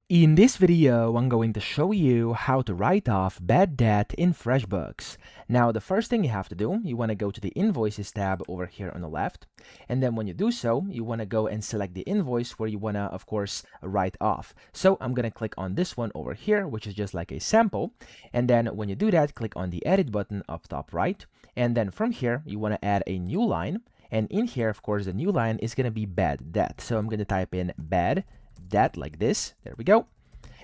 In this video, I'm going to show you how to write off bad debt in FreshBooks. Now, the first thing you have to do, you want to go to the Invoices tab over here on the left. And then when you do so, you want to go and select the invoice where you want to, of course, write off. So I'm going to click on this one over here, which is just like a sample. And then when you do that, click on the Edit button up top right. And then from here, you want to add a new line. And in here, of course, the new line is going to be bad debt. So I'm going to type in bad debt like this. There we go.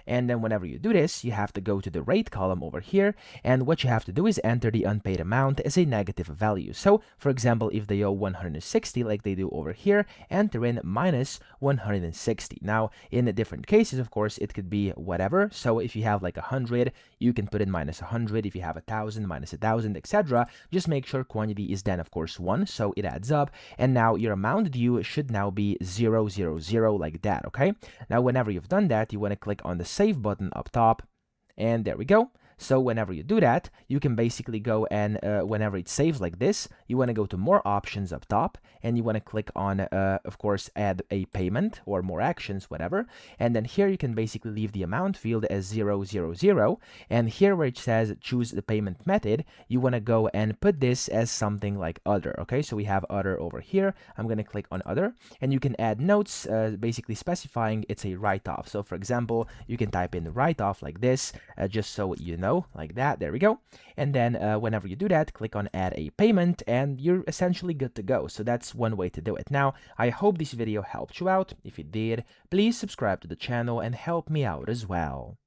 And then whenever you do this, you have to go to the rate column over here, and what you have to do is enter the unpaid amount as a negative value. So for example, if they owe 160 like they do over here, enter in minus 160. Now in the different cases, of course, it could be whatever. So if you have like 100, you can put in minus 100. If you have 1,000, minus 1,000, etc. Just make sure quantity is then of course 1, so it adds up. And now your amount due should now be 000 like that. Okay, now whenever you've done that, you want to click on the Save button up top, and there we go. So whenever you do that, you can basically go and whenever it saves like this, you want to go to more options up top, and you want to click on, of course, add a payment or more actions, whatever. And then here you can basically leave the amount field as 000. And here where it says choose the payment method, you want to go and put this as something like other. Okay, so we have other over here. I'm going to click on other, and you can add notes, basically specifying it's a write-off. So for example, you can type in write-off like this, just so you know. Like that, there we go. And then whenever you do that, click on add a payment, and you're essentially good to go. So that's one way to do it. Now, I hope this video helped you out. If it did, please subscribe to the channel and help me out as well.